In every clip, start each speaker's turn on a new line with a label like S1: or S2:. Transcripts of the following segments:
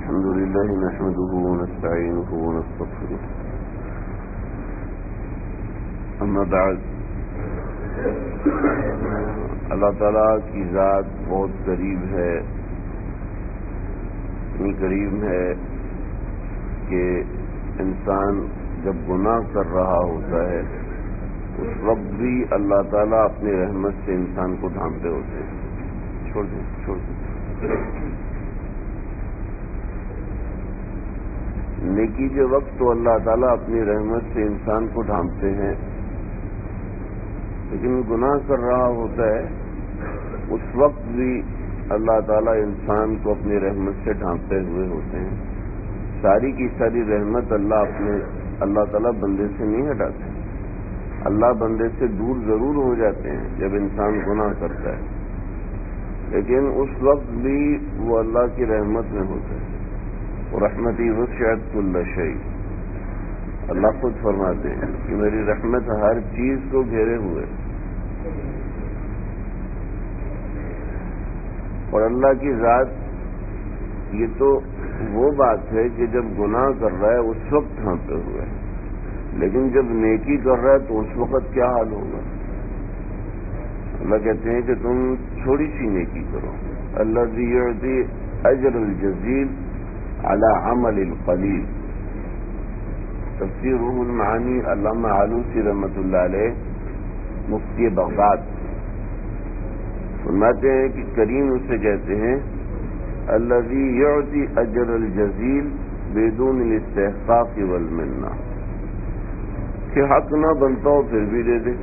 S1: الحمد لله نحمده ونستعينه ونستغفره اما بعد اللہ تعالیٰ کی ذات بہت قریب ہے، اتنی قریب ہے کہ انسان جب گناہ کر رہا ہوتا ہے اس وقت بھی اللہ تعالیٰ اپنی رحمت سے انسان کو ڈھانپتے ہوتے ہیں۔ چھوڑ دیں نیکی کے وقت تو اللہ تعالیٰ اپنی رحمت سے انسان کو ڈھانپتے ہیں، لیکن گناہ کر رہا ہوتا ہے اس وقت بھی اللہ تعالیٰ انسان کو اپنی رحمت سے ڈھانپتے ہوئے ہوتے ہیں۔ ساری کی ساری رحمت اللہ تعالیٰ بندے سے نہیں ہٹاتے، اللہ بندے سے دور ضرور ہو جاتے ہیں جب انسان گناہ کرتا ہے، لیکن اس وقت بھی وہ اللہ کی رحمت میں ہوتا ہے۔ رحمتی وسعت کل شیء، اللہ خود فرماتے ہیں کہ میری رحمت ہر چیز کو گھیرے ہوئے، اور اللہ کی ذات یہ تو وہ بات ہے کہ جب گناہ کر رہا ہے اس وقت ڈھانپتے ہوئے، لیکن جب نیکی کر رہا ہے تو اس وقت کیا حال ہوگا؟ اللہ کہتے ہیں کہ تم تھوڑی سی نیکی کرو، الذی یعطی اجر الجزیل علی عمل القلیل، تفسیر روح المعانی علامہ آلوسی رحمۃ اللہ علیہ مفتی بغداد فرماتے ہیں کہ کریم اسے کہتے ہیں الذی یعطی اجر الجزیل بدون الاستحقاق والمنہ، کہ حق نہ بنتا ہو پھر بھی دے دے،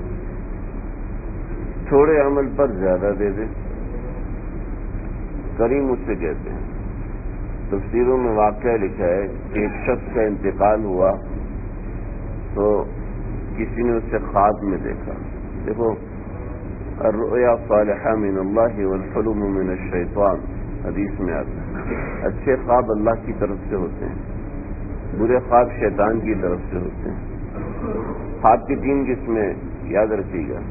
S1: تھوڑے عمل پر زیادہ دے دے، کریم اسے کہتے ہیں۔ تفسیروں میں واقعہ لکھا ہے کہ ایک شخص کا انتقال ہوا تو کسی نے اسے خواب میں دیکھا۔ دیکھو الرؤیا صالحہ من اللہ والحلم من الشیطان، حدیث میں آتا ہے اچھے خواب اللہ کی طرف سے ہوتے ہیں، برے خواب شیطان کی طرف سے ہوتے ہیں۔ خواب کی 3 قسمیں یاد رکھیے گا،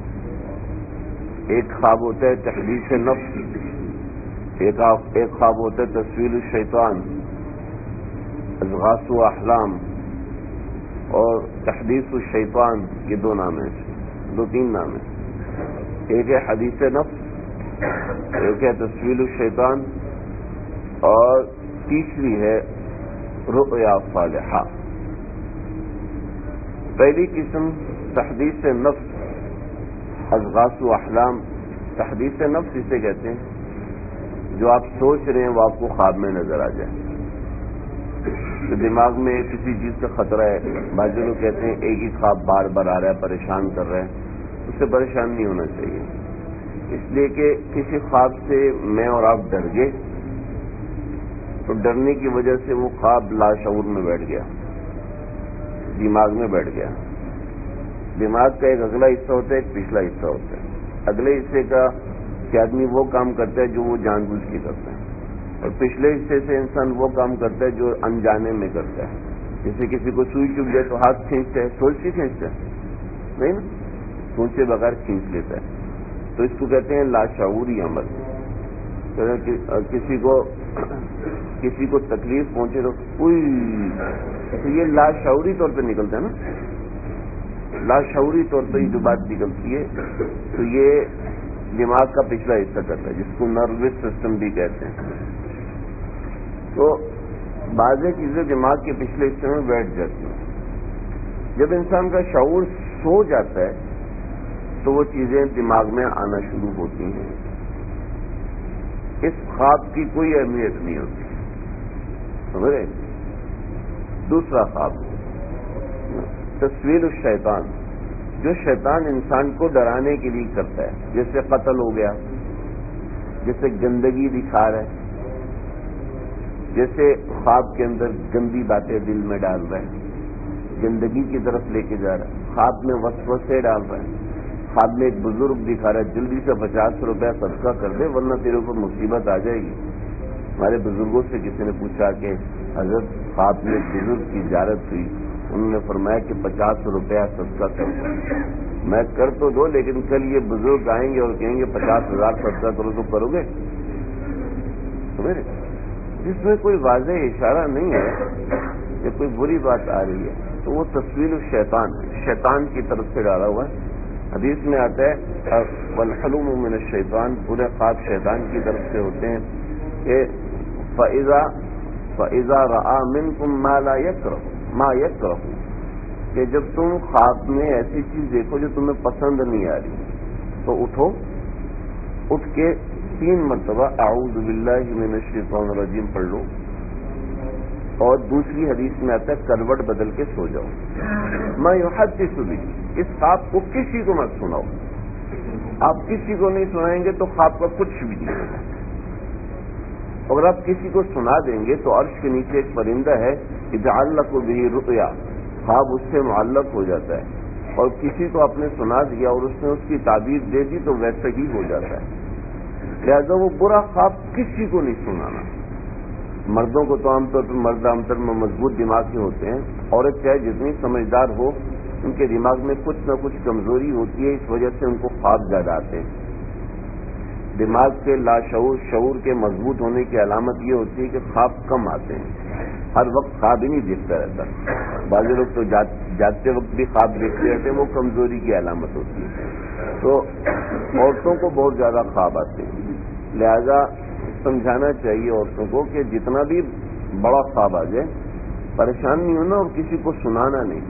S1: ایک خواب ہوتا ہے تحدیث نفس، ایک خواب ہوتا ہے تسویل الشیطان، اضغاث و احلام، اور تحدیث الشیطان، یہ 2 نام ہیں، 2-3 نام ہیں۔ ایک ہے حدیث نفس، ایک ہے تسویل الشیطان، اور تیسری ہے رؤیا صالحہ۔ پہلی قسم تحدیث نفس، اضغاث و احلام، تحدیث نفس اسے کہتے ہیں جو آپ سوچ رہے ہیں وہ آپ کو خواب میں نظر آ جائے، تو دماغ میں کسی چیز کا خطرہ ہے۔ بعض لوگ کہتے ہیں ایک ہی خواب بار بار آ رہا ہے، پریشان کر رہا ہے، اس سے پریشان نہیں ہونا چاہیے، اس لیے کہ کسی خواب سے میں اور آپ ڈر گئے تو ڈرنے کی وجہ سے وہ خواب لاشعور میں بیٹھ گیا، دماغ میں بیٹھ گیا۔ دماغ کا ایک اگلا حصہ ہوتا ہے، ایک پچھلا حصہ ہوتا ہے۔ اگلے حصے کا کہ آدمی وہ کام کرتا ہے جو وہ جان بوجھ کے کرتا ہے، اور پچھلے حصے سے انسان وہ کام کرتا ہے جو انجانے میں کرتا ہے۔ جیسے کسی کو سوئی چبھ جائے تو ہاتھ کھینچتا ہے، سوچ کے کھینچتا ہے نہیں نا، سوچے بغیر کھینچ لیتا ہے، تو اس کو کہتے ہیں لاشعوری عمل۔ کسی کو تکلیف پہنچے تو یہ لاشعوری طور پہ نکلتا ہے نا، لاشعوری طور پہ جو بات نکلتی ہے تو یہ دماغ کا پچھلا حصہ کرتا ہے، جس کو نروس سسٹم بھی کہتے ہیں۔ تو بعض چیزیں دماغ کے پچھلے حصے میں بیٹھ جاتی ہیں۔ جب انسان کا شعور سو جاتا ہے تو وہ چیزیں دماغ میں آنا شروع ہوتی ہیں، اس خواب کی کوئی اہمیت نہیں ہوتی، سمجھے؟ دوسرا خواب تسویل الشیطان، جو شیطان انسان کو ڈرانے کے لیے کرتا ہے، جیسے قتل ہو گیا، جیسے گندگی دکھا رہا ہے، جیسے خواب کے اندر گندی باتیں دل میں ڈال رہا ہے، گندگی کی طرف لے کے جا رہا ہے، خواب میں وسوسے ڈال رہا ہے، خواب میں ایک بزرگ دکھا رہا ہے جلدی سے 50 روپیہ صدقہ کر دے ورنہ تیرے اوپر مصیبت آ جائے گی۔ ہمارے بزرگوں سے کسی نے پوچھا کہ حضرت خواب میں ایک بزرگ کی زیارت ہوئی، انہوں نے فرمایا کہ 50 روپیہ صدقہ کر دو۔ میں کر تو دو لیکن کل یہ بزرگ آئیں گے اور کہیں گے 50,000 صدقہ کرو تو کرو گے؟ سمجھ رہے؟ جس میں کوئی واضح اشارہ نہیں ہے کہ کوئی بری بات آ رہی ہے، تو وہ تصویر الشیطان ہے، شیطان کی طرف سے ڈالا ہوا ہے۔ حدیث میں آتا ہے والحلم من الشیطان، برے خواب شیطان کی طرف سے ہوتے ہیں کہ فَإِذَا رَآ مِنْكُمْ مَا لَا يَكْرَهُ، کہ جب تم خواب میں ایسی چیز دیکھو جو تمہیں پسند نہیں آ رہی تو اٹھ کے 3 مرتبہ اعوذ باللہ من الشیطان الرجیم پڑھ لو، اور دوسری حدیث میں آتا ہے کروٹ بدل کے سو جاؤ۔ ما یحدث بہ، اس خواب کو کسی کو مت سناؤ، آپ کسی کو نہیں سنائیں گے تو خواب کا کچھ بھی نہیں ہوگا۔ اگر آپ کسی کو سنا دیں گے تو عرش کے نیچے ایک پرندہ ہے یتعلق بہ رؤیا، خواب اس سے معلق ہو جاتا ہے، اور کسی کو آپ نے سنا دیا اور اس نے اس کی تعبیر دے دی تو ویسے ہی ہو جاتا ہے۔ لہذا وہ برا خواب کسی کو نہیں سنانا۔ مردوں کو تو عام طور پر مرد عام طور میں مضبوط دماغ کے ہوتے ہیں، عورت چاہے جتنی سمجھدار ہو ان کے دماغ میں کچھ نہ کچھ کمزوری ہوتی ہے، اس وجہ سے ان کو خواب زیادہ آتے ہیں۔ دماغ کے لاشعور شعور کے مضبوط ہونے کی علامت یہ ہوتی ہے کہ خواب کم آتے ہیں، ہر وقت خواب ہی نہیں دیکھتا رہتا۔ بعض لوگ تو جاتے وقت بھی خواب دیکھتے رہتے ہیں، وہ کمزوری کی علامت ہوتی ہے۔ تو عورتوں کو بہت زیادہ خواب آتے ہیں، لہذا سمجھانا چاہیے عورتوں کو کہ جتنا بھی بڑا خواب آ جائے پریشان نہیں ہونا اور کسی کو سنانا نہیں۔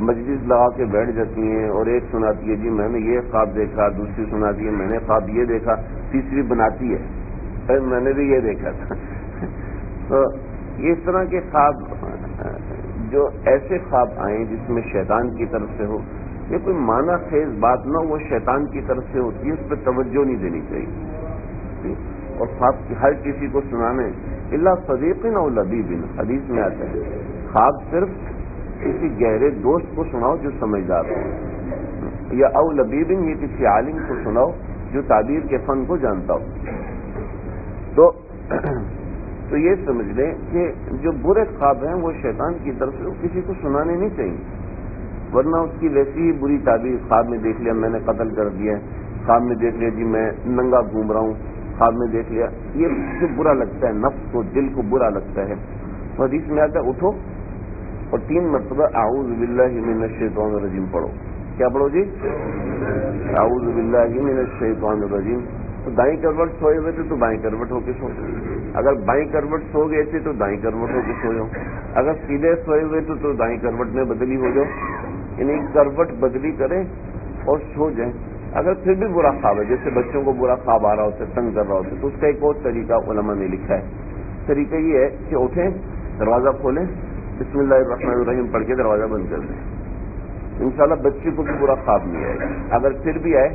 S1: مجلس لگا کے بیٹھ جاتی ہیں اور ایک سناتی ہے جی میں نے یہ خواب دیکھا، دوسری سناتی ہے میں نے خواب یہ دیکھا، تیسری بناتی ہے میں نے بھی یہ دیکھا تھا۔ تو یہ اس طرح کے خواب جو ایسے خواب آئیں جس میں شیطان کی طرف سے ہو، یہ کوئی معنی خیز بات نہ وہ شیطان کی طرف سے ہوتی ہے، اس پہ توجہ نہیں دینی چاہیے۔ اور خواب ہر کسی کو سنانے الا صدیق او لبیب، حدیث میں آتا ہے خواب صرف کسی گہرے دوست کو سناؤ جو سمجھدار ہو، یا او لبیب یہ کسی عالم کو سناؤ جو تعبیر کے فن کو جانتا ہو۔ تو یہ سمجھ لیں کہ جو برے خواب ہیں وہ شیطان کی طرف سے کسی کو سنانے نہیں چاہیے، ورنہ اس کی ویسی ہی بری تعبیر، خواب میں دیکھ لیا میں نے قتل کر دیا، خواب میں دیکھ لیا جی میں ننگا گھوم رہا ہوں، خواب میں دیکھ لیا، یہ جو برا لگتا ہے نفس کو دل کو برا لگتا ہے۔ تو حدیث میں آتا ہے اٹھو اور 3 مرتبہ اعوذ باللہ من الشیطان الرجیم پڑھو۔ کیا پڑھو جی؟ اعوذ باللہ من الشیطان الرجیم۔ تو دائیں کروٹ سوئے ہوئے تھے تو بائیں کروٹ ہو کے سو، اگر بائیں کروٹ سو گئے تھے تو دائیں کروٹ ہو کے سو جاؤ، اگر سیدھے سوئے ہوئے تھے تو دائیں کروٹ میں بدلی ہو جاؤ، یعنی کروٹ بدلی کریں اور سو جائیں۔ اگر پھر بھی برا خواب ہے، جیسے بچوں کو برا خواب آ رہا ہوتا ہے، تنگ کر رہا ہوتا ہے، تو اس کا ایک اور طریقہ علماء نے لکھا ہے۔ طریقہ یہ ہے کہ اٹھیں، دروازہ کھولیں، بسم اللہ الرحمن الرحیم پڑھ کے دروازہ بند کر دیں، انشاءاللہ بچے کو بھی برا خواب نہیں آئے گا۔ اگر پھر بھی آئے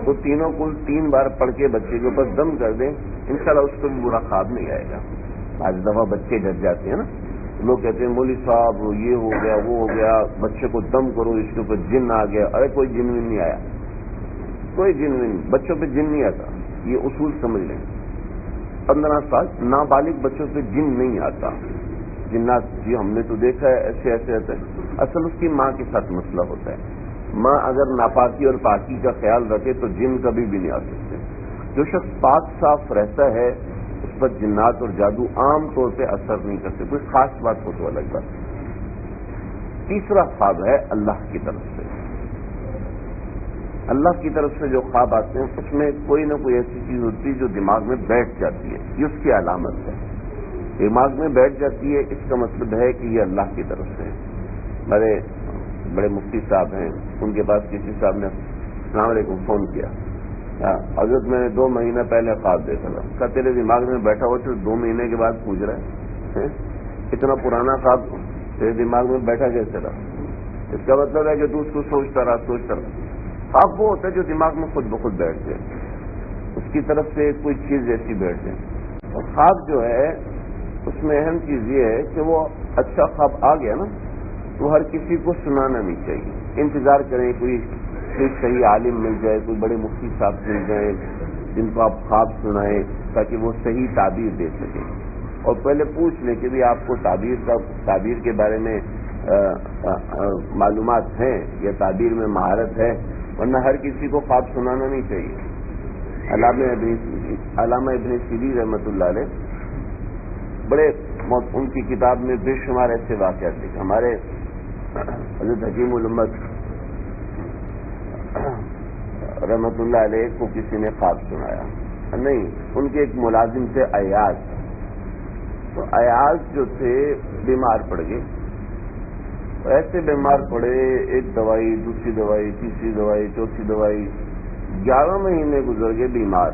S1: تو تینوں کل 3 بار پڑھ کے بچے کے اوپر دم کر دیں، انشاءاللہ اس کو بھی برا خواب نہیں آئے گا۔ آج دفعہ بچے ڈر جاتے ہیں نا، لوگ کہتے ہیں مولوی صاحب یہ ہو گیا وہ ہو گیا، بچے کو دم کرو اس کے اوپر جن آ گیا۔ ارے کوئی جن بھی نہیں آیا، کوئی جن نہیں، بچوں پہ جن نہیں آتا، یہ اصول سمجھ لیں۔ 15 سال نابالغ بچوں پہ جن نہیں آتا۔ جنات جی ہم نے تو دیکھا ہے ایسے ایسے ایسے، اصل اس کی ماں کے ساتھ مسئلہ ہوتا ہے۔ ماں اگر ناپاکی اور پاکی کا خیال رکھے تو جن کبھی بھی نہیں آ سکتے۔ جو شخص پاک صاف رہتا ہے اس پر جنات اور جادو عام طور پہ اثر نہیں کرتے، کوئی خاص بات ہو تو الگ بات۔ تیسرا خواب ہے اللہ کی طرف سے۔ اللہ کی طرف سے جو خواب آتے ہیں اس میں کوئی نہ کوئی ایسی چیز ہوتی ہے جو دماغ میں بیٹھ جاتی ہے، یہ اس کی علامت ہے۔ دماغ میں بیٹھ جاتی ہے، اس کا مطلب ہے کہ یہ اللہ کی طرف سے ہے۔ بڑے مفتی صاحب ہیں، ان کے پاس کسی صاحب نے السلام علیکم فون کیا، حضرت میں نے 2 مہینہ پہلے خواب دیکھا تھا۔ کہا تیرے دماغ میں بیٹھا ہوا تو 2 مہینے کے بعد پوچھ رہا ہے، اتنا پرانا خواب تیرے دماغ میں بیٹھا کیسے رہا؟ اس کا مطلب ہے کہ تو اس کو سوچتا رہا۔ خواب وہ ہوتا ہے جو دماغ میں خود بخود بیٹھ جائے، اس کی طرف سے کوئی چیز ایسی بیٹھ جائے۔ اور خواب جو ہے اس میں اہم چیز یہ ہے کہ وہ اچھا خواب آ گیا نا تو ہر کسی کو سنانا نہیں چاہیے، انتظار کریں کوئی صحیح عالم مل جائے، کوئی بڑے مفتی صاحب مل جائیں جن کو آپ خواب سنائیں تاکہ وہ صحیح تعبیر دے سکیں، اور پہلے پوچھ لیں کہ بھی آپ کو تعبیر کے بارے میں معلومات ہیں یا تعبیر میں مہارت ہے، ورنہ ہر کسی کو خواب سنانا نہیں چاہیے۔ علامہ ابن سیرین رحمۃ اللہ علیہ بڑے ان کی کتاب میں بے شمار ایسے واقعات لکھے. ہمارے حضرت حکیم الامت رحمت اللہ علیہ کو کسی نے خواب سنایا. نہیں، ان کے ایک ملازم تھے ایاز. تو ایاز جو تھے بیمار پڑ گئے. ایسے بیمار پڑے، ایک دوائی، دوسری دوائی، تیسری دوائی، چوتھی دوائی، 11 مہینے گزر گئے بیمار.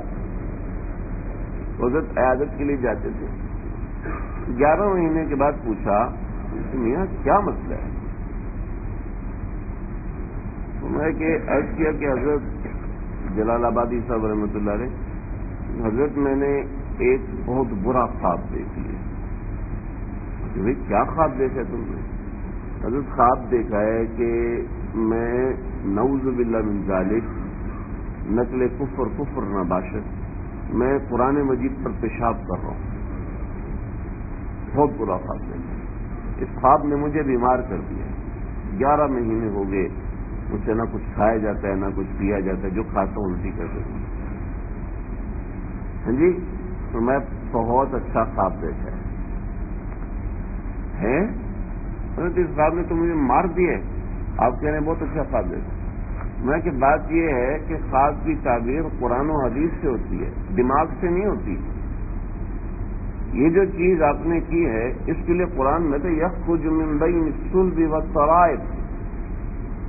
S1: حضرت عیادت کے لیے جاتے تھے. 11 مہینے کے بعد پوچھا میاں کیا مسئلہ ہے؟ تو میں کہ عرض کیا کہ حضرت جلال آبادی صاحب رحمۃ اللہ علیہ، حضرت میں نے ایک بہت برا خواب دیکھ لیا. بھائی کیا خواب دیکھا تم نے؟ حضرت خواب دیکھا ہے کہ میں نعوذ باللہ من ذالک نقل کفر نہ باشد، میں قرآن مجید پر پیشاب کر رہا ہوں. بہت برا خواب دیکھا. اس خواب نے مجھے بیمار کر دیا. 11 مہینے ہو گئے، مجھ سے نہ کچھ کھایا جاتا ہے نہ کچھ پیا جاتا ہے، جو کھاتا ہوں الٹی کر دیتا ہوں. ہاں جی، تو میں بہت اچھا خواب دیکھا ہے. اس خواب نے تو مجھے مار دیے. آپ کہہ رہے ہیں بہت اچھا خواب دیکھا. میں کہ بات یہ ہے کہ خواب کی تعبیر قرآن و حدیث سے ہوتی ہے، دماغ سے نہیں ہوتی. یہ جو چیز آپ نے کی ہے اس کے لیے قرآن میں تو یخرج من بین الصلب والترائب،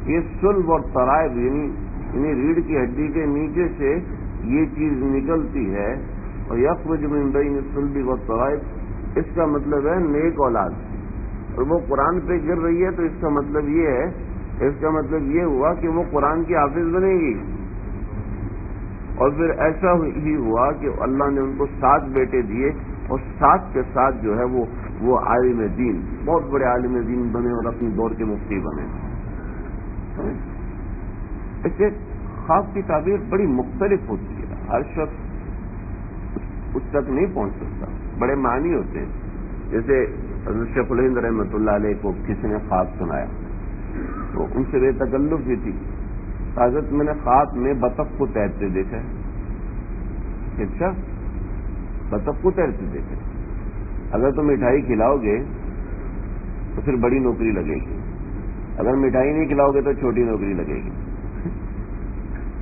S1: یہ صلب اور ترائب یعنی ریڑھ کی ہڈی کے نیچے سے یہ چیز نکلتی ہے. اور یخرج من بین الصلب والترائب، اس کا مطلب ہے نیک اولاد. اور وہ قرآن پہ گر رہی ہے تو اس کا مطلب یہ ہوا کہ وہ قرآن کی حافظ بنے گی. اور پھر ایسا ہی ہوا کہ اللہ نے ان کو 7 بیٹے دیے، اور 7 کے ساتھ جو ہے وہ عالم دین، بہت بڑے عالم دین بنے اور اپنی دور کے مفتی بنے. اس سے خواب کی تعبیر بڑی مختلف ہوتی ہے. ہر شخص اس تک نہیں پہنچ سکتا. بڑے معنی ہوتے ہیں. جیسے حضرت شیخ الہند رحمۃ اللہ علیہ کو کسی نے خواب سنایا تو ان سے بے تکلف بھی تھی. حضرت میں نے خواب میں بطخ کو تیرتے دیکھا ہے. اچھا، بطخ کو تیرتے دیکھا. اگر تم مٹھائی کھلاؤ گے تو پھر بڑی نوکری لگے گی، اگر مٹھائی نہیں کھلاؤ گے تو چھوٹی نوکری لگے گی.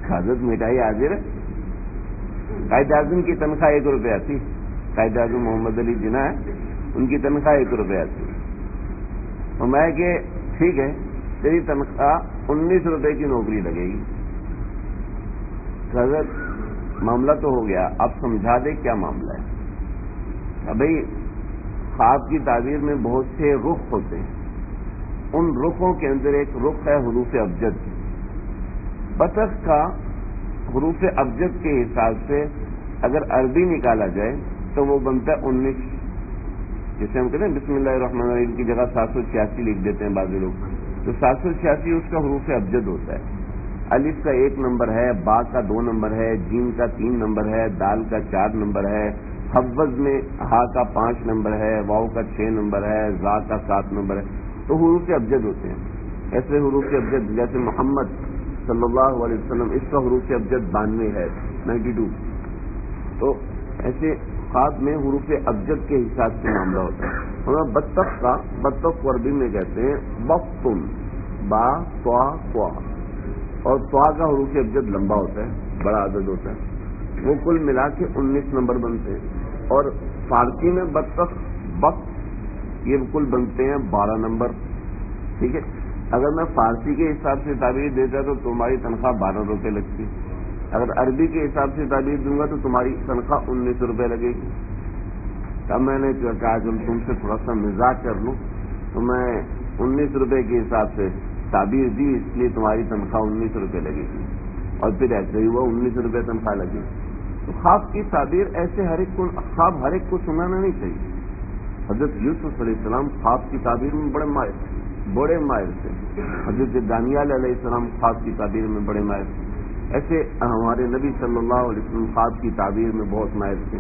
S1: حضرت مٹھائی حاضر ہے. قائد اعظم کی تنخواہ 1 روپیہ تھی. قائد اعظم محمد علی جناح ہے، ان کی تنخواہ 1 روپیہ تھی. اور میں کہ ٹھیک ہے تیری تنخواہ 19 روپے کی نوکری لگے گی. حضرت معاملہ تو ہو گیا، اب سمجھا دے کیا معاملہ ہے. بھائی خواب کی تعبیر میں بہت سے رخ ہوتے ہیں. ان رخوں کے اندر ایک رخ ہے حروف ابجد. بطخ کا حروف ابجد کے حساب سے اگر عربی نکالا جائے تو وہ بنتا ہے 19. جیسے ہم کہتے ہیں بسم اللہ الرحمن الرحیم کی جگہ 786 لکھ دیتے ہیں بعض لوگ، تو 786 اس کا حروف ابجد ہوتا ہے. الف کا 1 نمبر ہے، با کا 2 نمبر ہے، جیم کا 3 نمبر ہے، دال کا 4 نمبر ہے، حوض میں ہا کا 5 نمبر ہے، واؤ کا 6 نمبر ہے، زا کا 7 نمبر ہے. تو حروف ابجد ہوتے ہیں. ایسے حروف ابجد جیسے محمد صلی اللہ علیہ وسلم، اس کا حروف ابجد 92 ہے، 92. تو ایسے خواب میں حروف ابجد کے حساب سے معاملہ ہوتا ہے. ہمیں بطخ کو عربی میں کہتے ہیں بختن، با طا قا، اور طا کا حروف ابجد لمبا ہوتا ہے، بڑا عدد ہوتا ہے. وہ کل ملا کے 19 نمبر بنتے ہیں. اور فارسی میں بخت یہ کل بنتے ہیں 12 نمبر. ٹھیک ہے، اگر میں فارسی کے حساب سے تعبیر دیتا تو تمہاری تنخواہ 12 روپے لگتی. اگر عربی کے حساب سے تعبیر دوں گا تو تمہاری تنخواہ 19 روپے لگے گی. تب میں نے کہا کہ تم سے تھوڑا سا مزاح کر لوں، تو میں 19 روپے کے حساب سے تعبیر دی، اس لیے تمہاری تنخواہ 19 روپے لگے گی. اور پھر ایسے ہی ہوا 19 روپے تنخواہ لگی. تو خواب کی تعبیر ایسے خواب ہر ایک کو سنانا نہیں چاہیے. حضرت یوسف علیہ السلام خواب کی تعبیر میں بڑے ماہر تھے. حضرت دانیال علیہ السلام خواب کی تعبیر میں بڑے ماہر تھے. ایسے ہمارے نبی صلی اللہ علیہ وسلم خواب کی تعبیر میں بہت ماہر تھے.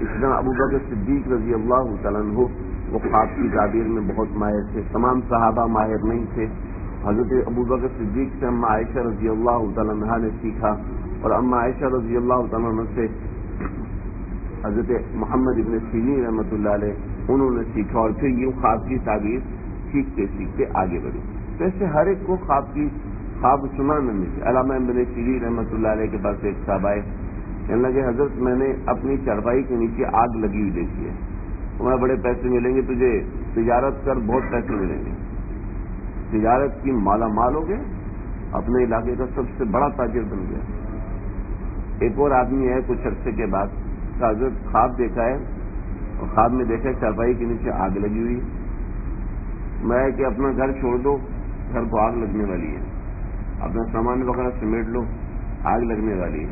S1: اس طرح ابو بکر صدیق رضی اللہ تعالیٰ عنہ وہ خواب کی تعبیر میں بہت ماہر تھے. تمام صحابہ ماہر نہیں تھے. حضرت ابو بکر صدیق سے اما عائشہ رضی اللہ تعالیٰ عنہ نے سیکھا، اور اما عائشہ رضی اللہ تعالیٰ عنہ سے حضرت محمد ابن سیرین رحمۃ اللہ علیہ انہوں نے سیکھا اور پھر یوں خواب کی تعبیر سیکھتے سیکھتے آگے بڑھی. تو ایسے ہر ایک کو خواب سنانا نہیں. علامہ ابن سیرین رحمۃ اللہ علیہ کے پاس ایک صاحب آئے, کہنے لگے حضرت میں نے اپنی چارپائی کے نیچے آگ لگی ہوئی دیکھی ہے, تمہیں بڑے پیسے ملیں گے, تجھے تجارت کر بہت پیسے ملیں گے, تجارت کی مالا مال ہو گئے, اپنے علاقے کا سب سے بڑا تاجر بن گیا. ایک اور آدمی ہے کچھ عرصے کے بعد, حضرت خواب دیکھا ہے اور خواب میں دیکھا ہے چارپائی کے نیچے آگ لگی ہوئی. میں کہ اپنا گھر چھوڑ دو, گھر کو آگ لگنے والی ہے, اپنا سامان وغیرہ سمیٹ لو, آگ لگنے والی ہے.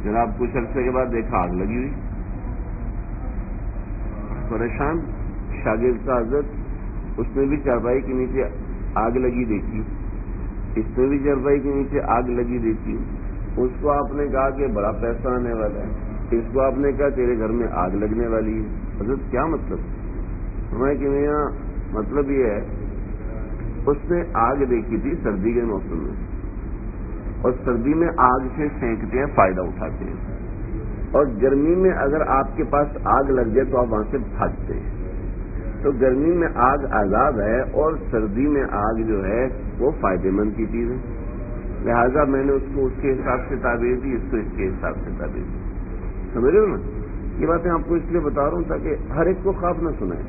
S1: جناب کچھ عرصے کے بعد دیکھا آگ لگی ہوئی. پریشان شاگرد کا حضرت, اس نے بھی چارپائی کے نیچے آگ لگی دیکھی, اس نے بھی چارپائی کے نیچے آگ لگی دیکھی. اس کو آپ نے کہا کہ بڑا پیسہ آنے والا ہے, اس کو آپ نے کہا تیرے گھر میں آگ لگنے والی ہے. حضرت کیا مطلب؟ ہمیں کہ میاں مطلب یہ ہے, اس نے آگ دیکھی تھی سردی کے موسم میں, اور سردی میں آگ سے سینکتے ہیں, فائدہ اٹھاتے ہیں, اور گرمی میں اگر آپ کے پاس آگ لگ جائے تو آپ وہاں سے بھاگتے ہیں. تو گرمی میں آگ عذاب ہے اور سردی میں آگ جو ہے وہ فائدے مند کی چیز ہے. لہذا میں نے اس کو اس کے حساب سے تعبیر دی, اس کو اس کے حساب سے تعبیر دی. سمجھ رہے ہو نا؟ یہ باتیں آپ کو اس لیے بتا رہا ہوں تاکہ ہر ایک کو خواب نہ سنائیں,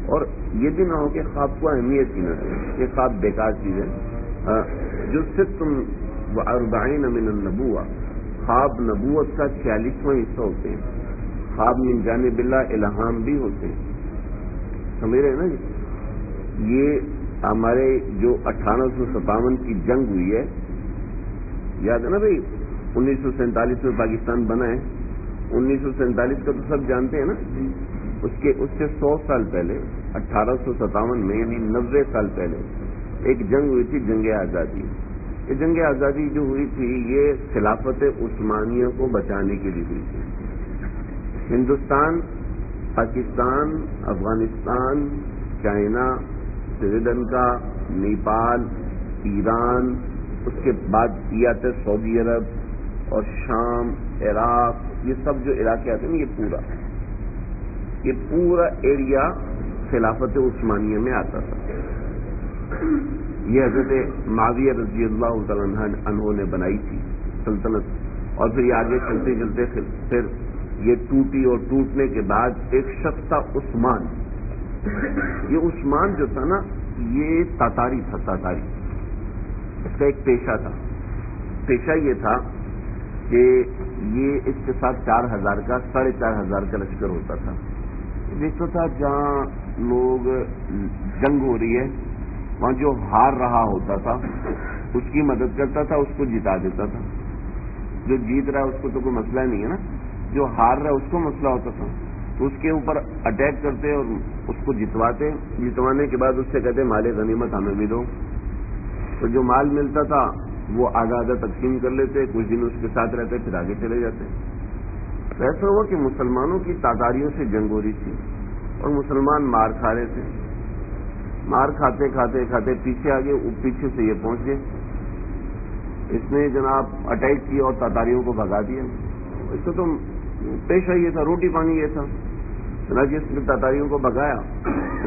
S1: اور یہ بھی نہ ہو کہ خواب کو اہمیت ہی نہ دیں, یہ خواب بیکار چیز ہے. جو صرف تم اربعین من النبوہ, خواب نبوت کا 46واں حصہ ہوتے ہیں. خواب من جانب اللہ الہام بھی ہوتے ہیں. سمجھ رہے ہیں نا جی؟ یہ ہمارے جو 1857 کی جنگ ہوئی ہے, یاد ہے نا بھائی, 1947 میں پاکستان بنا ہے. 1947 کا تو سب جانتے ہیں نا. اس سے 100 سال پہلے 1857 میں, یعنی 90 سال پہلے ایک جنگ ہوئی تھی, جنگ آزادی. یہ جنگ آزادی جو ہوئی تھی یہ خلافت عثمانیہ کو بچانے کے لیے ہوئی تھی. ہندوستان, پاکستان, افغانستان, چائنا, سری لنکا, نیپال, ایران, اس کے بعد یہ آتے سعودی عرب اور شام, عراق, یہ سب جو علاقے آتے ہیں یہ پورا ایریا خلافت عثمانیہ میں آتا تھا. یہ حضرت معاویہ رضی اللہ تعالیٰ عنہ نے بنائی تھی سلطنت, اور پھر یہ آگے چلتے چلتے پھر یہ ٹوٹی, اور ٹوٹنے کے بعد ایک شخص تھا عثمان. یہ عثمان جو تھا نا یہ تاتاری تھا, تاتاری. اس کا ایک پیشہ تھا. پیشہ یہ تھا کہ یہ اس کے ساتھ 4000 کا 4500 کا لشکر ہوتا تھا. دیکھتا تھا جہاں لوگ جنگ ہو رہی ہے وہاں جو ہار رہا ہوتا تھا اس کی مدد کرتا تھا, اس کو جتا دیتا تھا. جو جیت رہا ہے اس کو تو کوئی مسئلہ نہیں ہے نا, جو ہار رہا ہے اس کو مسئلہ ہوتا تھا. تو اس کے اوپر اٹیک کرتے اور اس کو جتواتے. جتوانے کے بعد اس سے کہتے مال غنیمت ہمیں بھی دو. تو جو مال ملتا تھا وہ آدھا آدھا تقسیم کر لیتے, کچھ دن اس کے ساتھ رہتے, پھر آگے چلے جاتے. تو ایسا ہوا کہ مسلمانوں کی تاتاریوں سے جنگ ہو رہی تھی اور مسلمان مار کھا رہے تھے. مار کھاتے کھاتے کھاتے پیچھے آگے, پیچھے سے یہ پہنچ گئے. اس نے جناب اٹیک کیا اور تاتاریوں کو بھگا دیا. اس کو تو پیشہ یہ تھا, روٹی پانی یہ تھا. چنانچہ اس نے تاتاریوں کو بھگایا.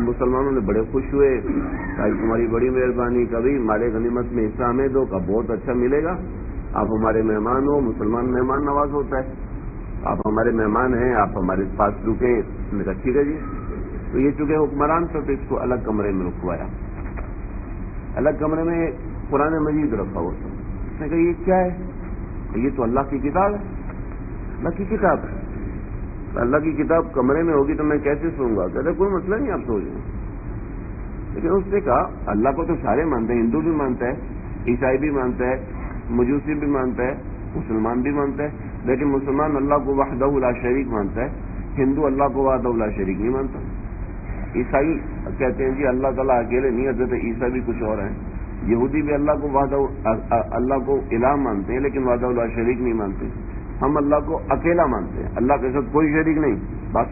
S1: مسلمانوں نے بڑے خوش ہوئے, کہ تمہاری بڑی مہربانی, کبھی مال غنیمت میں حصہ ہمیں دو, کا بہت اچھا ملے گا, آپ ہمارے مہمان ہو. مسلمان مہمان نواز ہوتا ہے, آپ ہمارے مہمان ہیں, آپ ہمارے پاس رکے. نے کہا ٹھیک ہے جی. تو یہ چونکہ حکمران تھا تو اس کو الگ کمرے میں رکھوایا. الگ کمرے میں قرآن مجید رکھا ہوا تھا. اس نے کہا یہ کیا ہے؟ یہ تو اللہ کی کتاب ہے. اللہ کی کتاب ہے, اللہ کی کتاب کمرے میں ہوگی تو میں کیسے سوں گا؟ کہتے کوئی مسئلہ نہیں, آپ سو جائیں. لیکن اس نے کہا اللہ کو تو سارے مانتے ہیں, ہندو بھی مانتا ہے, عیسائی بھی مانتا ہے, مجوسی بھی مانتا ہے, مسلمان بھی مانتا ہے. لیکن مسلمان اللہ کو وحدہ لا شریک مانتا ہے, ہندو اللہ کو وحدہ لا شریک نہیں مانتا. عیسائی کہتے ہیں جی اللہ تعالیٰ اکیلے نہیں, حضرت عیسیٰ بھی کچھ اور ہیں. یہودی بھی اللہ کو اللہ کو الہ مانتے ہیں لیکن وحدہ لا شریک نہیں مانتے. ہم اللہ کو اکیلا مانتے ہیں, اللہ کے ساتھ کوئی شریک نہیں, بس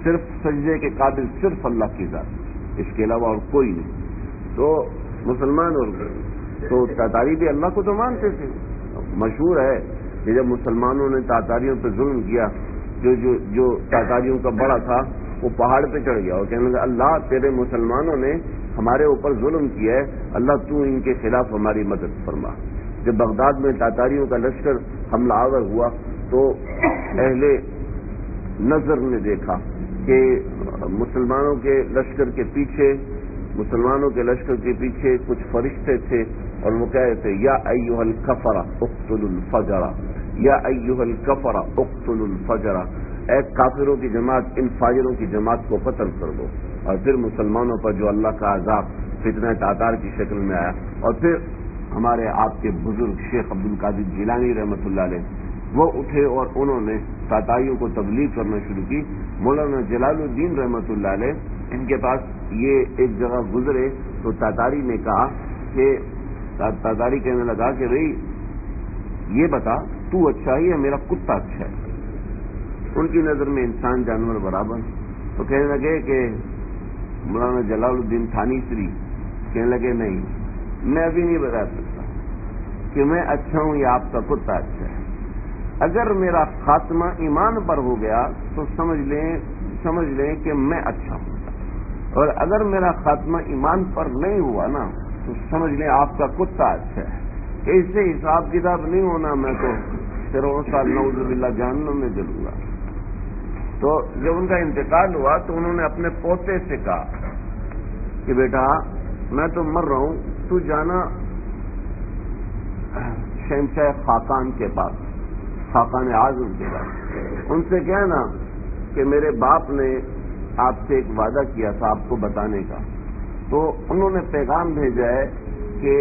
S1: صرف سجدے کے قابل صرف اللہ کی ذات, اس کے علاوہ اور کوئی نہیں. تو مسلمان اور تو تاتاری بھی اللہ کو تو مانتے تھے. مشہور ہے کہ جب مسلمانوں نے تاتاریوں پہ ظلم کیا, جو تاتاریوں کا بڑا تھا وہ پہاڑ پہ چڑھ گیا اور کہنے لگا اللہ تیرے مسلمانوں نے ہمارے اوپر ظلم کیا ہے، اللہ تو ان کے خلاف ہماری مدد فرما۔ جب بغداد میں تاتاریوں کا لشکر حملہ آور ہوا تو اہل نظر نے دیکھا کہ مسلمانوں کے لشکر کے پیچھے کچھ فرشتے تھے اور وہ کہہ رہے تھے یا ایھا الکفر اقتلوا الفجر، یا ایھا الکفر اقتلوا الفجر، اے کافروں کی جماعت ان فاجروں کی جماعت کو قتل کر دو۔ اور پھر مسلمانوں پر جو اللہ کا عذاب فتنہ تاتار کی شکل میں آیا، اور پھر ہمارے آپ کے بزرگ شیخ عبد القادر جیلانی رحمۃ اللہ علیہ وہ اٹھے اور انہوں نے تاتاریوں کو تبلیغ کرنا شروع کی۔ مولانا جلال الدین رحمۃ اللہ علیہ ان کے پاس یہ ایک جگہ گزرے تو تاتاری نے کہا کہ تاتاری کہنے لگا کہ بھئی یہ بتا تو اچھا ہے یا میرا کتا اچھا ہے؟ ان کی نظر میں انسان جانور برابر، تو کہنے لگے کہ مولانا جلال الدین تھانی سری کہنے لگے نہیں، میں ابھی نہیں بتا سکتا کہ میں اچھا ہوں یا آپ کا کتا اچھا ہے۔ اگر میرا خاتمہ ایمان پر ہو گیا تو سمجھ لیں کہ میں اچھا ہوں، اور اگر میرا خاتمہ ایمان پر نہیں ہوا نا تو سمجھ لیں آپ کا کتا اچھا ہے، کہ اس سے حساب کتاب نہیں ہونا، میں تو 13 سال نعوذ باللہ جہنم میں جلوں گا۔ تو جب ان کا انتقال ہوا تو انہوں نے اپنے پوتے سے کہا کہ بیٹا میں تو مر رہا ہوں، تو جانا شہنشاہ خاقان کے پاس، خاقان اعظم کے پاس، ان سے کہنا کہ میرے باپ نے آپ سے ایک وعدہ کیا تھا آپ کو بتانے کا، تو انہوں نے پیغام بھیجا ہے کہ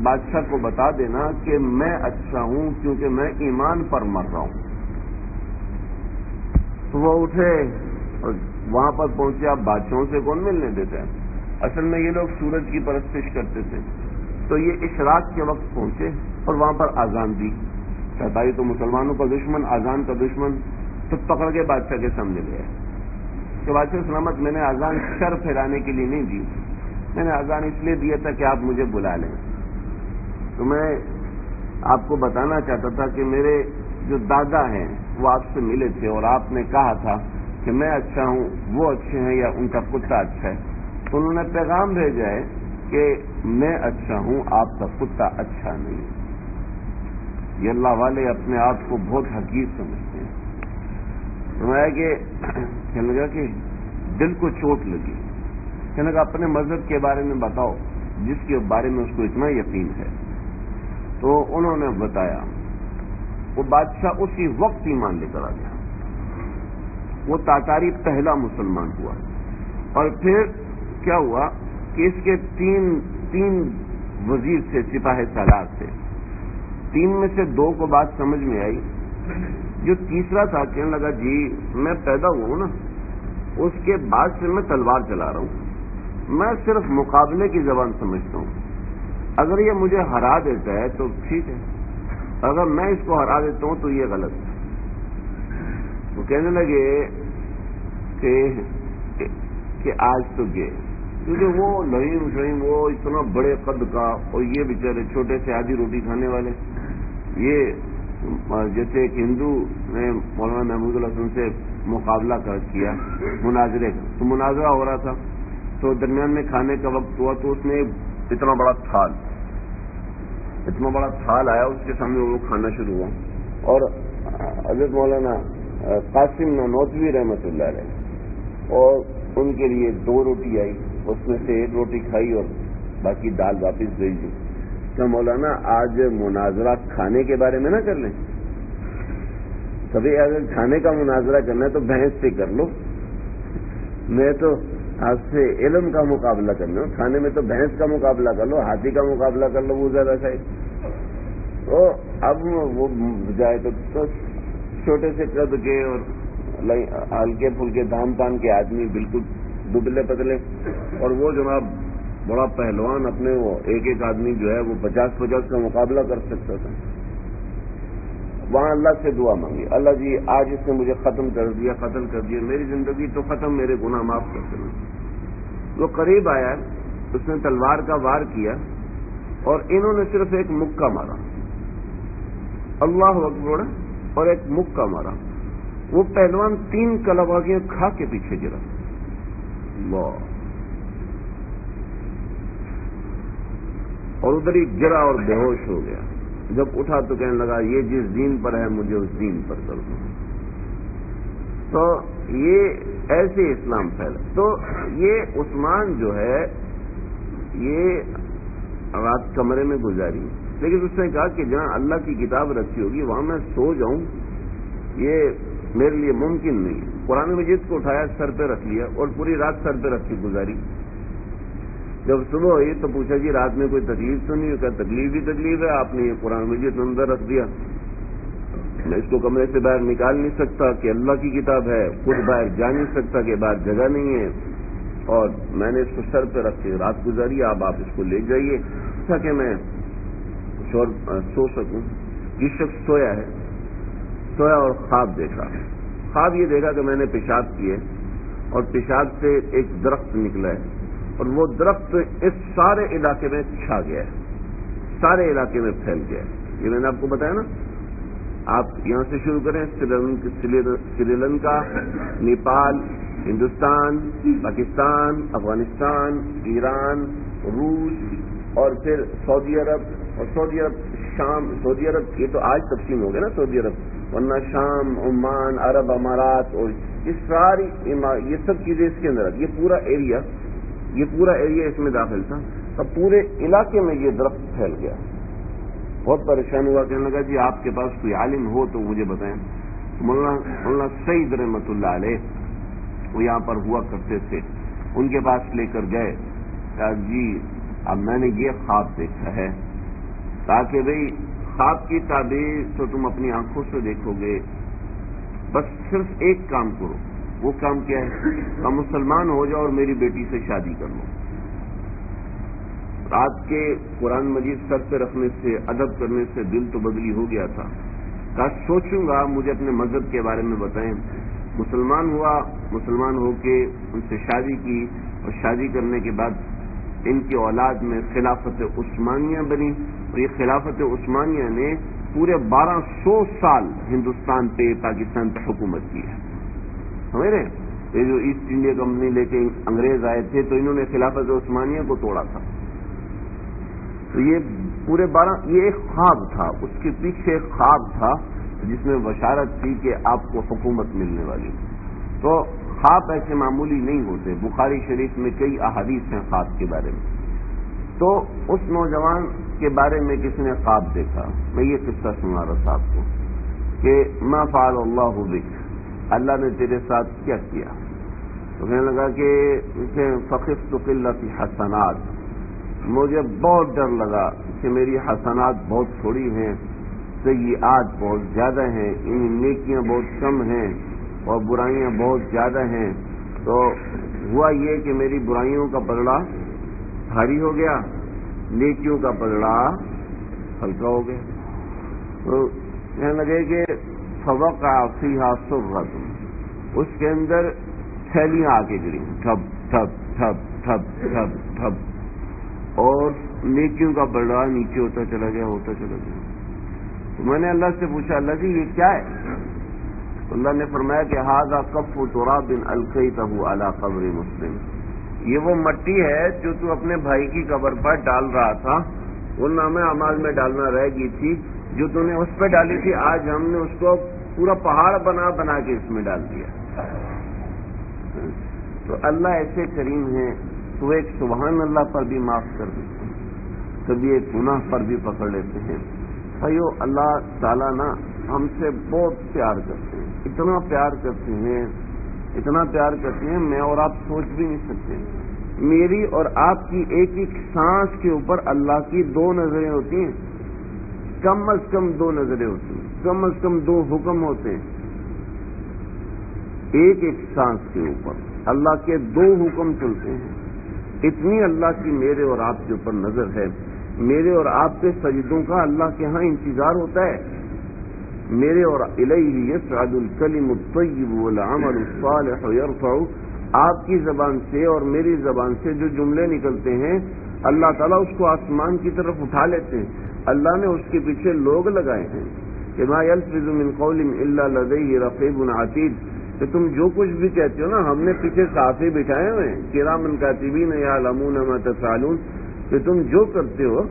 S1: بادشاہ کو بتا دینا کہ میں اچھا ہوں کیونکہ میں ایمان پر مر رہا ہوں۔ تو وہ اٹھے اور وہاں پر پہنچے۔ آپ بادشاہوں سے کون ملنے دیتے ہیں؟ اصل میں یہ لوگ سورج کی پرستش کرتے تھے، تو یہ اشراق کے وقت پہنچے اور وہاں پر اذان دی۔ تاتاری تو مسلمانوں کا دشمن، اذان کا دشمن، تو پکڑ کے بادشاہ کے سامنے گئے کہ بادشاہ سلامت میں نے اذان شر پھیلانے کے لیے نہیں دی، میں نے اذان اس لیے دیا تھا کہ آپ مجھے بلا لیں۔ تو میں آپ کو بتانا چاہتا تھا کہ میرے جو دادا ہیں وہ آپ سے ملے تھے اور آپ نے کہا تھا کہ میں اچھا ہوں، وہ اچھے ہیں یا ان کا کتا اچھا ہے، تو انہوں نے پیغام بھیجا ہے کہ میں اچھا ہوں، آپ کا کتا اچھا نہیں۔ یہ اللہ والے اپنے آپ کو بہت حقیر سمجھتے ہیں۔ فرمایا کہ کہنے لگا کہ دل کو چوٹ لگی، کہنے لگا اپنے مذہب کے بارے میں بتاؤ جس کے بارے میں اس کو اتنا یقین ہے۔ تو انہوں نے بتایا، وہ بادشاہ اسی وقت ایمان لے کر آ گیا، وہ تاتاری پہلا مسلمان ہوا۔ اور پھر کیا ہوا کہ اس کے تین وزیر سے، سپاہ سالار تھے، 3 میں سے 2 کو بات سمجھ میں آئی، جو تیسرا تھا کہنے لگا جی میں پیدا ہوا ہوں نا، اس کے بعد سے میں تلوار چلا رہا ہوں، میں صرف مقابلے کی زبان سمجھتا ہوں، اگر یہ مجھے ہرا دیتا ہے تو ٹھیک ہے، اگر میں اس کو ہرا دیتا ہوں تو یہ غلط ہے۔ وہ کہنے لگے کہ آج تو گئے، کیونکہ وہ لئیم شہیم، وہ اتنا بڑے قد کا، اور یہ بیچارے چھوٹے سے آدھی روٹی کھانے والے۔ یہ جیسے ایک ہندو نے مولانا محمود الحسن سے مقابلہ کیا مناظرے کا، تو مناظرہ ہو رہا تھا، تو درمیان میں کھانے کا وقت ہوا تو اس نے اتنا بڑا تھال آیا، اس کے سامنے وہ کھانا شروع ہوا، اور حضرت مولانا قاسم نانوتوی رحمۃ اللہ علیہ اور ان کے لیے 2 روٹی آئی، اس میں سے 1 روٹی کھائی اور باقی دال واپس بھیج دی۔ تو مولانا آج مناظرہ کھانے کے بارے میں نہ کر لیں، کبھی اگر کھانے کا مناظرہ کرنا ہے تو بحث سے کر لو، میں تو آپ سے علم کا مقابلہ کرنا، کھانے میں تو بھینس کا مقابلہ کر لو، ہاتھی کا مقابلہ کر لو، وہ زیادہ صحیح۔ تو اب وہ جائے تو چھوٹے سے قد کے اور ہلکے پھلکے دام تان کے آدمی، بالکل دبلے پتلے، اور وہ جناب بڑا پہلوان، اپنے وہ ایک آدمی جو ہے وہ 50 کا مقابلہ کر سکتا تھا۔ وہاں اللہ سے دعا مانگی، اللہ جی آج اس نے مجھے ختم کر دیا، قتل کر دیا، میری زندگی تو ختم، میرے گناہ معاف کر دینا۔ وہ قریب آیا، اس نے تلوار کا وار کیا اور انہوں نے صرف ایک مکہ مارا، اللہ اکبر، اور ایک مکہ مارا، وہ پہلوان 3 کلباغیاں کھا کے پیچھے گرا۔ اللہ، اور ادھر ہی گرا اور بے ہوش ہو گیا. جب اٹھا تو کہنے لگا یہ جس دین پر ہے مجھے اس دین پر کر دو. تو یہ ایسے اسلام پھیلا. تو یہ عثمان جو ہے یہ رات کمرے میں گزاری، لیکن اس نے کہا کہ جہاں اللہ کی کتاب رکھی ہوگی وہاں میں سو جاؤں یہ میرے لیے ممکن نہیں. قرآن مجید کو اٹھایا، سر پہ رکھ لیا اور پوری رات سر پہ رکھ کے گزاری. جب صبح ہوئی تو پوچھا جی رات میں کوئی تکلیف تو نہیں؟ کہا تکلیف ہی تکلیف ہے، آپ نے یہ قرآن مجید اندر رکھ دیا، میں اس کو کمرے سے باہر نکال نہیں سکتا کہ اللہ کی کتاب ہے، خود باہر جا نہیں سکتا کہ باہر جگہ نہیں ہے، اور میں نے اس کو سر پہ رکھ کے رات گزاری. اب آپ اس کو لے جائیے تاکہ میں کچھ اور سو سکوں. یہ شخص سویا ہے، سویا اور خواب دیکھا. خواب یہ دیکھا کہ میں نے پیشاب کیے اور پیشاب سے ایک درخت نکلا ہے، اور وہ درخت اس سارے علاقے میں چھا گیا ہے، سارے علاقے میں پھیل گیا ہے. یہ میں نے آپ کو بتایا نا. آپ یہاں سے شروع کریں، سری لنکا، نیپال، ہندوستان، پاکستان، افغانستان، ایران، روس، اور پھر سعودی عرب، اور سعودی عرب شام. سعودی عرب یہ تو آج تقسیم ہو گیا نا سعودی عرب، ورنہ شام، عمان، عرب امارات، اور یہ ساری یہ سب چیزیں اس کے اندر. یہ پورا ایریا اس میں داخل تھا. اب پورے علاقے میں یہ درخت پھیل گیا. بہت پریشان ہوا، کہنے لگا جی آپ کے پاس کوئی عالم ہو تو مجھے بتائیں. مولانا سعید رحمۃ اللہ علیہ وہ یہاں پر ہوا کرتے تھے، ان کے پاس لے کر گئے. کہا جی اب میں نے یہ خواب دیکھا ہے، تاکہ بھئی خواب کی تعبیر تو تم اپنی آنکھوں سے دیکھو گے، بس صرف ایک کام کرو. وہ کام کیا ہے؟ کہ مسلمان ہو جاؤ اور میری بیٹی سے شادی کر لو. رات کے قرآن مجید سر پہ رکھنے سے، ادب کرنے سے دل تو بدلی ہو گیا تھا. کہا سوچوں گا، مجھے اپنے مذہب کے بارے میں بتائیں. مسلمان ہوا، مسلمان ہو کے ان سے شادی کی، اور شادی کرنے کے بعد ان کی اولاد میں خلافت عثمانیہ بنی، اور یہ خلافت عثمانیہ نے پورے 1200 سال ہندوستان پہ، پاکستان پہ حکومت کی ہے. سمجھ رہے ہیں؟ یہ جو ایسٹ انڈیا کمپنی لے کے انگریز آئے تھے تو انہوں نے خلافت عثمانیہ کو توڑا تھا. تو یہ پورے یہ ایک خواب تھا، اس کے پیچھے ایک خواب تھا جس میں بشارت تھی کہ آپ کو حکومت ملنے والی. تو خواب ایسے معمولی نہیں ہوتے. بخاری شریف میں کئی احادیث ہیں خواب کے بارے میں. تو اس نوجوان کے بارے میں کس نے خواب دیکھا، میں یہ قصہ سنا رہا تھا آپ کو کہ ما فعل اللہ بک، اللہ نے تیرے ساتھ کیا کیا. تو کہنے لگا کہ فخفت قلت حسنات، مجھے بہت ڈر لگا کہ میری حسنات بہت تھوڑی ہیں، سیئات بہت زیادہ ہیں، ان نیکیاں بہت کم ہیں اور برائیاں بہت زیادہ ہیں. تو ہوا یہ کہ میری برائیوں کا پلڑا بھاری ہو گیا، نیکیوں کا پلڑا ہلکا ہو گیا. تو کہنے لگے کہ فوقع فیہا سرۃ، اس کے اندر تھیلیاں آ کے گری، ٹھپ ٹھپ ٹھپ ٹھپ ٹھپ ٹھپ، اور نیکیوں کا پلڑا نیچے ہوتا چلا گیا، ہوتا چلا گیا. تو میں نے اللہ سے پوچھا، اللہ جی یہ کیا ہے؟ اللہ نے فرمایا کہ ھذا کف تراب القیتہ علی قبر مسلم، یہ وہ مٹی ہے جو تو اپنے بھائی کی قبر پر ڈال رہا تھا، وہ نامہ اعمال میں ڈالنا رہ گئی تھی جو تو نے اس پہ ڈالی تھی، آج ہم نے اس کو پورا پہاڑ بنا بنا کے اس میں ڈال دیا. تو اللہ ایسے کریم ہیں، تو ایک سبحان اللہ پر بھی معاف کر دیتے ہیں، کبھی ایک گناہ پر بھی پکڑ لیتے ہیں. بھائیو اللہ تعالیٰ نا ہم سے بہت پیار کرتے ہیں، اتنا پیار کرتے ہیں، اتنا پیار کرتے ہیں میں اور آپ سوچ بھی نہیں سکتے. میری اور آپ کی ایک ایک سانس کے اوپر اللہ کی 2 نظریں ہوتی ہیں، کم از کم 2 نظریں ہوتی ہیں، کم از کم 2 حکم ہوتے ہیں. ایک ایک سانس کے اوپر اللہ کے 2 حکم چلتے ہیں. اتنی اللہ کی میرے اور آپ کے اوپر نظر ہے. میرے اور آپ کے سجدوں کا اللہ کے ہاں انتظار ہوتا ہے. میرے اور الیہ یصعد الکلم الطیب والعمل الصالح یرفع، آپ کی زبان سے اور میری زبان سے جو جملے نکلتے ہیں اللہ تعالیٰ اس کو آسمان کی طرف اٹھا لیتے ہیں. اللہ نے اس کے پیچھے لوگ لگائے ہیں کہ ما یلفظ من قول الا لدیہ رقیب عتید، تو تم جو کچھ بھی کہتے ہو نا، ہم نے پیچھے صحافی بٹھائے ہوئے ہیں کرامن کاتبین یعلمون ما تفعلون، کہ تم جو کرتے ہو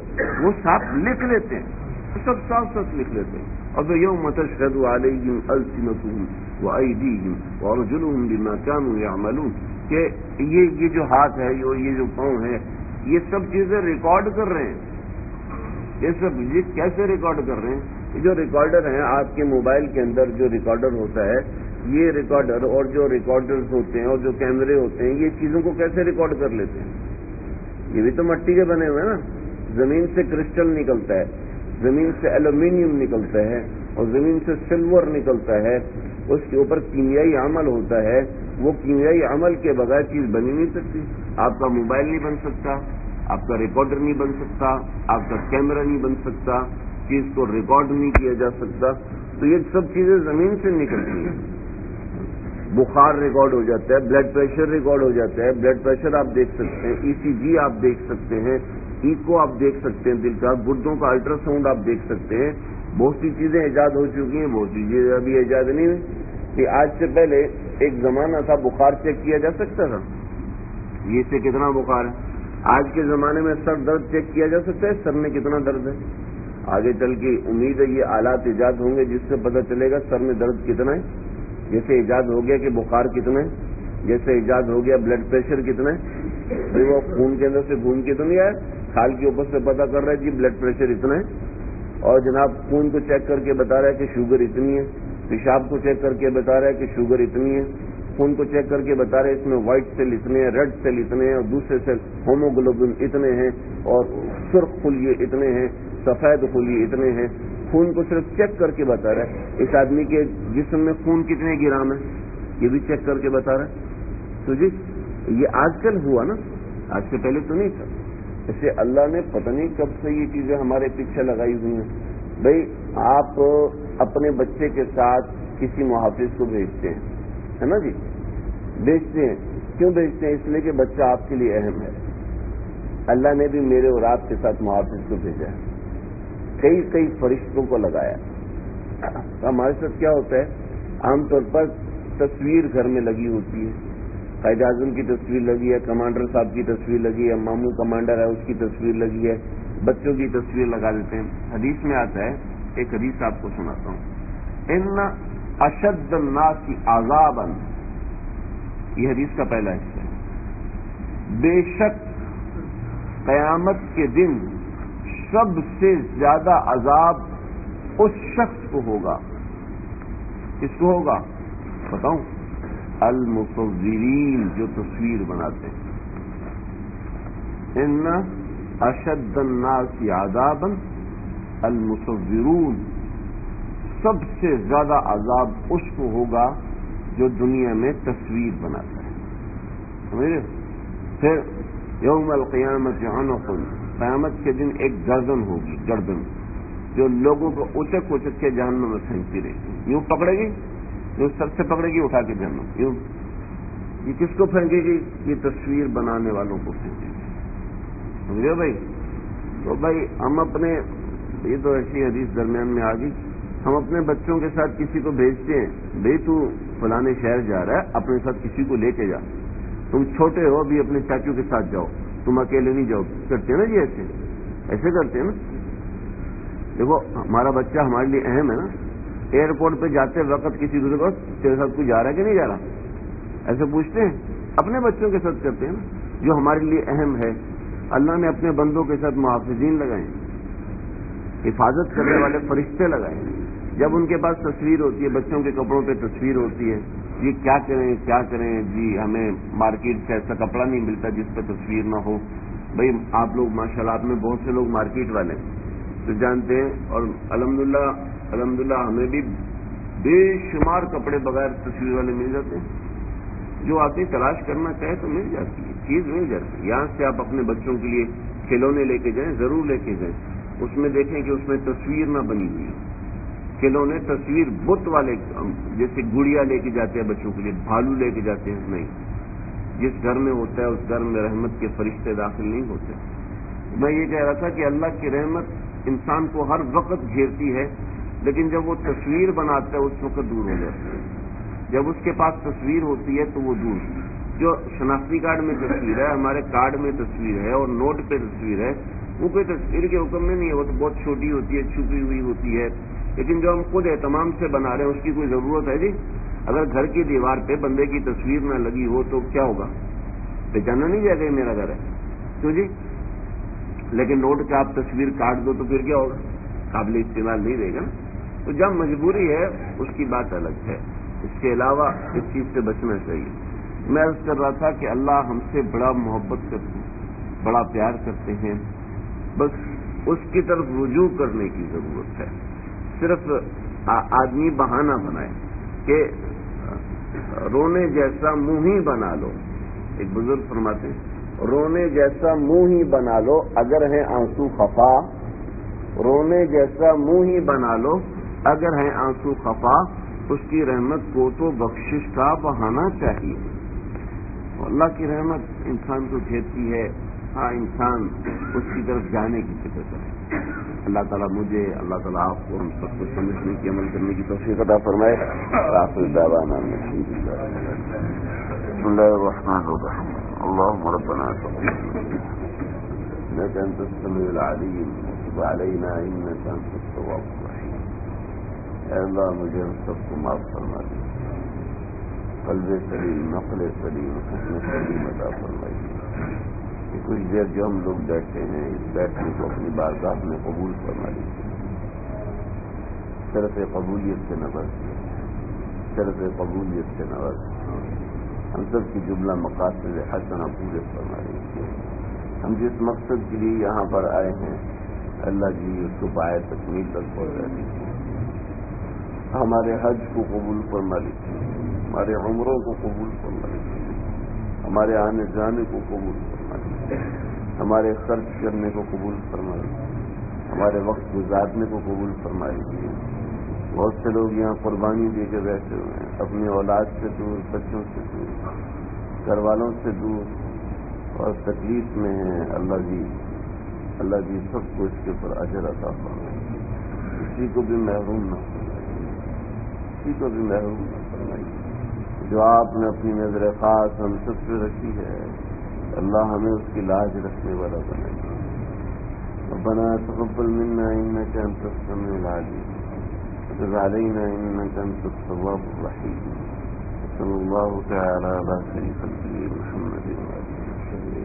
S1: وہ صاف لکھ لیتے ہیں، سب صاف صاف لکھ لیتے ہیں. اب یوم تشہد علیہم السنتہم وایدیہم وارجلہم بما کانوا یعملون، کہ یہ جو ہاتھ ہے، یہ جو پاؤں ہے، یہ سب چیزیں ریکارڈ کر رہے ہیں. یہ کیسے ریکارڈ کر رہے ہیں؟ یہ جو ریکارڈر ہیں آپ کے موبائل کے اندر، جو ریکارڈر ہوتا ہے، یہ ریکارڈر اور جو ریکارڈرز ہوتے ہیں اور جو کیمرے ہوتے ہیں، یہ چیزوں کو کیسے ریکارڈ کر لیتے ہیں؟ یہ بھی تو مٹی کے بنے ہوئے ہیں نا. زمین سے کرسٹل نکلتا ہے، زمین سے ایلومینیم نکلتا ہے، اور زمین سے سلور نکلتا ہے. اس کے اوپر کیمیائی عمل ہوتا ہے. وہ کیمیائی عمل کے بغیر چیز بنی نہیں سکتی. آپ کا موبائل نہیں بن سکتا، آپ کا ریکارڈر نہیں بن سکتا، آپ کا کیمرہ نہیں بن سکتا، چیز کو ریکارڈ نہیں کیا جا سکتا. تو یہ سب چیزیں زمین سے نکلتی ہیں. بخار ریکارڈ ہو جاتا ہے، بلڈ پریشر ریکارڈ ہو جاتا ہے. بلڈ پریشر آپ دیکھ سکتے ہیں، ای سی جی آپ دیکھ سکتے ہیں، ایکو آپ دیکھ سکتے ہیں، دل کا گردوں کا الٹرا ساؤنڈ آپ دیکھ سکتے ہیں. بہت سی چیزیں ایجاد ہو چکی ہیں، بہت سی چیزیں ابھی ایجاد نہیں ہوئی. کہ آج سے پہلے ایک زمانہ تھا بخار چیک کیا جا سکتا تھا، یہ سے کتنا بخار ہے. آج کے زمانے میں سر درد چیک کیا جا سکتا ہے، سر میں کتنا درد ہے. آگے چل کے امید ہے یہ آلات ایجاد ہوں گے جس سے پتہ چلے گا سر میں درد کتنا ہے. جیسے ایجاد ہو گیا کہ بخار کتنا ہے، جیسے ایجاد ہو گیا بلڈ پریشر کتنا ہے. وہ خون کے اندر سے خون کی تو نہیں آیا، کھال کے اوپر سے پتہ کر رہا ہے جی بلڈ پریشر اتنا ہے، اور جناب خون کو چیک کر کے بتا رہا ہے کہ شوگر اتنی ہے. پیشاب کو چیک کر کے بتا رہا ہے کہ شوگر اتنی ہے. خون کو چیک کر کے بتا رہے ہیں اس میں وائٹ سیل اتنے ہیں، ریڈ سیل اتنے ہیں، اور دوسرے سیل ہوموگلوبن اتنے ہیں، اور سرخ خلیے اتنے ہیں، سفید خلیے اتنے ہیں. خون کو صرف چیک کر کے بتا رہا ہے. اس آدمی کے جسم میں خون کتنے گرام ہے یہ بھی چیک کر کے بتا رہا ہے. تو جی یہ آج کل ہوا نا، آج سے پہلے تو نہیں تھا. اسے اللہ نے پتہ نہیں کب سے یہ چیزیں ہمارے پیچھے لگائی ہوئی ہیں. بھائی آپ اپنے بچے کے ساتھ کسی محافظ کو بھیجتے ہیں، ہے نا جی، بھیجتے ہیں. کیوں بھیجتے ہیں؟ اس لیے کہ بچہ آپ کے لیے اہم ہے. اللہ نے بھی میرے اور آپ کے ساتھ محافظ کو بھیجا ہے، کئی فرشتوں کو لگایا. ہمارے ساتھ کیا ہوتا ہے، عام طور پر تصویر گھر میں لگی ہوتی ہے. قائد اعظم کی تصویر لگی ہے، کمانڈر صاحب کی تصویر لگی ہے، ماموں کمانڈر ہے اس کی تصویر لگی ہے، بچوں کی تصویر لگا دیتے ہیں. حدیث میں آتا ہے، ایک حدیث آپ کو سناتا ہوں. ان اشد الناس عذابا، یہ حدیث کا پہلا حصہ ہے. بے شک قیامت کے دن سب سے زیادہ عذاب اس شخص کو ہوگا. کس کو ہوگا بتاؤں؟ المصورین، جو تصویر بناتے ہیں. ان اشد الناس عذابا المصورون، سب سے زیادہ عذاب اس کو ہوگا جو دنیا میں تصویر بناتا ہے. سمجھے؟ پھر یوم القیامت عنق، قیامت کے دن ایک گردن ہوگی، گردن جو لوگوں کو اچک اچک کے جہنم میں پھینکتی رہے گی. یوں پکڑے گی، جو سر سے پکڑے گی اٹھا کے جہنم. یوں یہ کس کو پھینکے گی؟ یہ تصویر بنانے والوں کو پھینکے گی. سمجھے بھائی؟ تو بھائی ہم اپنے، یہ تو ایسی حدیث درمیان میں آ گئی، ہم اپنے بچوں کے ساتھ کسی کو بھیجتے ہیں، بھائی تو فلانے شہر جا رہا ہے، اپنے ساتھ کسی کو لے کے جا. تم چھوٹے ہو بھی اپنے چاچو کے ساتھ جاؤ، تم اکیلے نہیں جاؤ. کرتے ہیں نا جی، ایسے کرتے ہیں نا. دیکھو ہمارا بچہ ہمارے لیے اہم ہے نا. ایئرپورٹ پہ جاتے وقت کسی دوسرے کو تیرے ساتھ کوئی جا رہا ہے کہ نہیں جا رہا، ایسے پوچھتے ہیں. اپنے بچوں کے ساتھ کرتے ہیں نا، جو ہمارے لیے اہم ہے. اللہ نے اپنے بندوں کے ساتھ محافظین لگائے، حفاظت کرنے والے فرشتے لگائے. جب ان کے پاس تصویر ہوتی ہے، بچوں کے کپڑوں پہ تصویر ہوتی ہے، جی کیا کریں کیا کریں، جی ہمیں مارکیٹ سے ایسا کپڑا نہیں ملتا جس پہ تصویر نہ ہو. بھائی آپ لوگ ماشاءاللہ، آپ میں بہت سے لوگ مارکیٹ والے ہیں تو جانتے ہیں، اور الحمدللہ ہمیں بھی بے شمار کپڑے بغیر تصویر والے مل جاتے ہیں. جو آدمی تلاش کرنا چاہے تو مل جاتی ہے، چیز مل جاتی ہے. یہاں سے آپ اپنے بچوں کے لیے کھلونے لے کے جائیں، ضرور لے کے جائیں. اس میں دیکھیں کہ اس میں تصویر نہ بنی ہوئی ہے. کھلونے تصویر بت والے، جیسے گڑیا لے کے جاتے ہیں بچوں کے لیے، بھالو لے کے جاتے ہیں، نہیں. جس گھر میں ہوتا ہے اس گھر میں رحمت کے فرشتے داخل نہیں ہوتے. میں یہ کہہ رہا تھا کہ اللہ کی رحمت انسان کو ہر وقت گھیرتی ہے، لیکن جب وہ تصویر بناتا ہے اس وقت دور ہو جاتا ہے. جب اس کے پاس تصویر ہوتی ہے تو وہ دور. جو شناختی کارڈ میں تصویر ہے, ہمارے کارڈ میں تصویر ہے اور نوٹ پہ تصویر ہے, وہ کوئی تصویر کے حکم میں نہیں ہے, وہ تو بہت چھوٹی ہوتی ہے, چھپی ہوئی ہوتی ہے. لیکن جو ہم خود اہتمام سے بنا رہے ہیں اس کی کوئی ضرورت ہے جی؟ اگر گھر کی دیوار پہ بندے کی تصویر نہ لگی ہو تو کیا ہوگا؟ پہچانا نہیں جائے گا یہ میرا گھر ہے, کیوں جی؟ لیکن نوٹ کا آپ تصویر کاٹ دو تو پھر کیا ہوگا؟ قابل استعمال نہیں رہے گا نا. تو جب مجبوری ہے اس کی بات الگ ہے, اس کے علاوہ اس چیز سے بچنا چاہیے. میں عرض کر رہا تھا کہ اللہ ہم سے بڑا محبت کرتے ہیں, بڑا پیار کرتے ہیں, بس اس کی طرف رجوع کرنے کی ضرورت ہے. صرف آدمی بہانہ بنائے کہ رونے جیسا منہ ہی بنا لو. ایک بزرگ فرماتے ہیں رونے جیسا منہ ہی بنا لو اگر ہیں آنسو خفا, رونے جیسا منہ ہی بنا لو اگر ہیں آنسو خفا, اس کی رحمت کو تو بخشش کا بہانا چاہیے. اللہ کی رحمت انسان کو گھیرتی ہے, ہاں انسان اس کی طرف جانے کی فکر کرے. اللہ تعالیٰ مجھے, اللہ تعالیٰ آپ کو ہم سب کو سمجھنے کی, عمل کرنے کی توفیق عطا فرمائے. آخر دعوانا بسم اللہ الرحمن الرحیم. اللهم ربنا تقبل انك انت السميع العليم وتب علينا انك انت التواب الرحيم. اے اللہ مجھے ہم سب کو معاف فرما دے, قلب سلیم, عقل سلیم, حسن سلیم عطا فرمائیے. کہ کچھ دیر جو ہم لوگ بیٹھے ہیں اس بیٹھنے کو اپنی بارگاہ میں قبول فرما لیجیے. شرط قبولیت سے نواز, شرط قبولیت سے نواز. ہم سب کی جملہ مقاصد حسنہ پورے فرما لیجیے. ہم جس مقصد کے لیے یہاں پر آئے ہیں اللہ جی اس کو پائے تکمیل تک پہنچا دیجیے. ہمارے حج کو قبول فرما لیجیے, ہمارے عمروں کو قبول فرما لیجیے, ہمارے آنے جانے کو قبول فرما لیجیے, ہمارے خرچ کرنے کو قبول فرما لیجیے, ہمارے وقت گزارنے کو قبول فرما لیجیے. بہت سے لوگ یہاں قربانی دے کے بیٹھے ہوئے ہیں, اپنی اولاد سے دور, بچوں سے دور, گھر والوں سے دور اور تکلیف میں ہیں. اللہ جی سب کو اس کے اوپر اجر عطا فرمائے, کسی کو بھی محروم نہ فرمائے, کسی کو بھی محروم نہ فرمائے. جو آپ نے اپنی نظر خاص ہم سب سے رکھی ہے اللہ ہمیں اس کی لاج رکھنے والا بنائے. ربنا تقبل منا انك انت السميع العليم وتب علينا انك انت التواب الرحيم. صلى الله تعالى على خير خلقه محمد وعلى اله وصحبه.